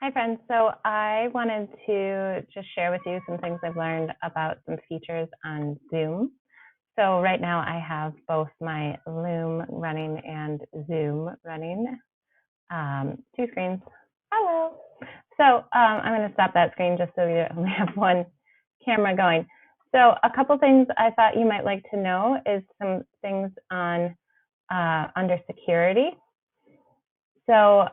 Hi, friends. So I wanted to just share with you some things I've learned about some features on Zoom. So right now I have both my Loom running and Zoom running, two screens. Hello. So I'm going to stop that screen just so you only have one camera going. So a couple things I thought you might like to know is some things on under security. So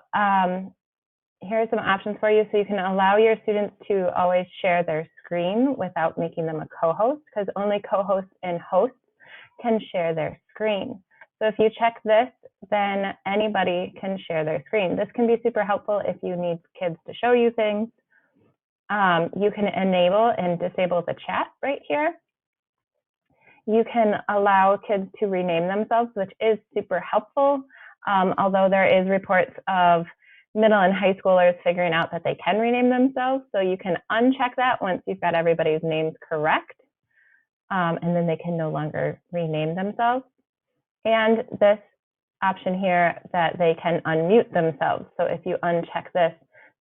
here are some options for you. So you can allow your students to always share their screen without making them a co-host, because only co-hosts and hosts can share their screen. So if you check this, then anybody can share their screen. This can be super helpful if you need kids to show you things. You can enable and disable the chat right here. You can allow kids to rename themselves, which is super helpful, although there is reports of middle and high schoolers figuring out that they can rename themselves. So you can uncheck that once you've got everybody's names correct, and then they can no longer rename themselves. And this option here that they can unmute themselves. So if you uncheck this,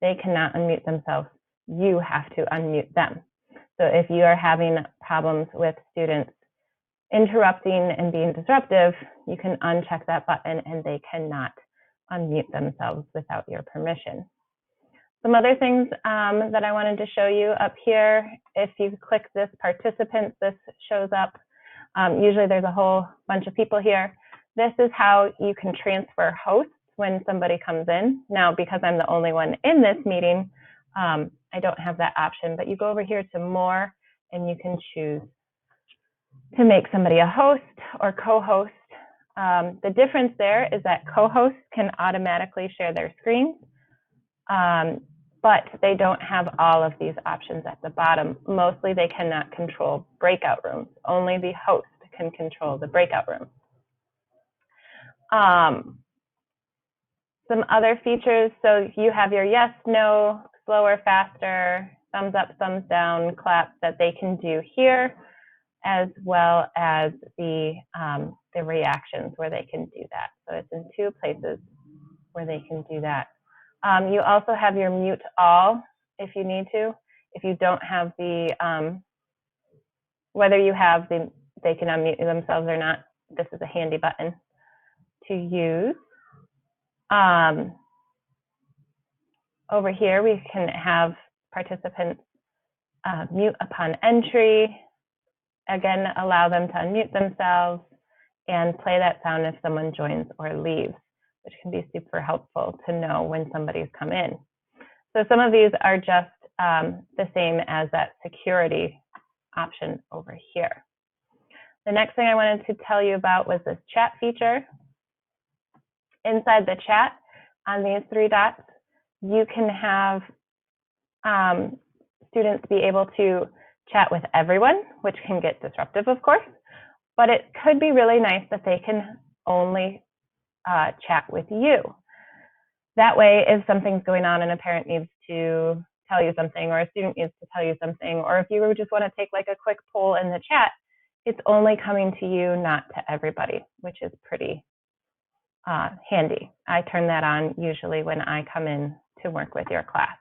they cannot unmute themselves. You have to unmute them. So if you are having problems with students interrupting and being disruptive, you can uncheck that button and they cannot unmute themselves without your permission. Some other things that I wanted to show you up here, if you click this participants, this shows up. Usually there's a whole bunch of people here. This is how you can transfer hosts when somebody comes in. Now, because I'm the only one in this meeting, I don't have that option, but you go over here to more and you can choose to make somebody a host or co-host. The difference there is that co-hosts can automatically share their screens, but they don't have all of these options at the bottom. Mostly they cannot control breakout rooms. Only the host can control the breakout room. Some other features, so you have your yes, no, slower, faster, thumbs up, thumbs down, clap that they can do here, as well as the reactions where they can do that. So it's in two places where they can do that. You also have your mute all if you need to. If you don't have the, whether you have the, they can unmute themselves or not, this is a handy button to use. Over here, we can have participants mute upon entry. Again, allow them to unmute themselves and play that sound if someone joins or leaves, which can be super helpful to know when somebody's come in. So some of these are just the same as that security option over here. The next thing I wanted to tell you about was this chat feature. Inside the chat, on these three dots, you can have students be able to chat with everyone, which can get disruptive, of course, but it could be really nice that they can only chat with you. That way, if something's going on and a parent needs to tell you something, or a student needs to tell you something, or if you just want to take like a quick poll in the chat, it's only coming to you, not to everybody, which is pretty handy. I turn that on usually when I come in to work with your class.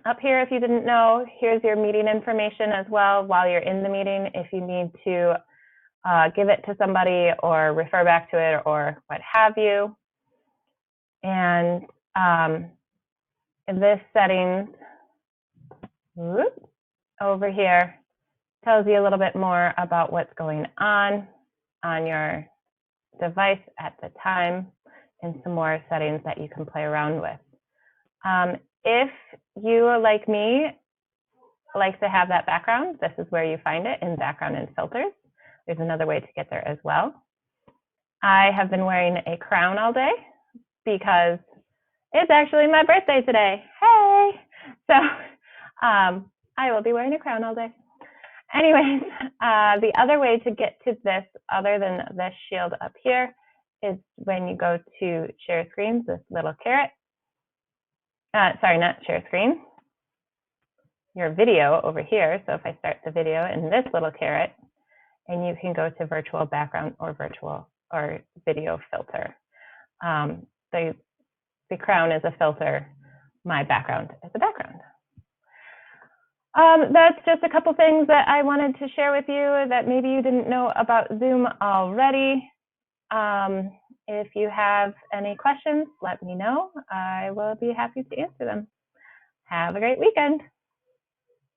Up here, if you didn't know, here's your meeting information as well while you're in the meeting. If you need to give it to somebody or refer back to it or what have you. And this settings over here tells you a little bit more about what's going on your device at the time and some more settings that you can play around with. If you, like me, like to have that background, this is where you find it in background and filters. There's another way to get there as well. I have been wearing a crown all day because it's actually my birthday today. Hey! So I will be wearing a crown all day. Anyways, the other way to get to this, other than this shield up here, is when you go to share screens, this little caret. Sorry, not share screen. Your video over here. So if I start the video in this little caret, and you can go to virtual background or virtual or video filter. the crown is a filter, my background is a background. That's just a couple things that I wanted to share with you that maybe you didn't know about Zoom already. If you have any questions, let me know. I will be happy to answer them. Have a great weekend.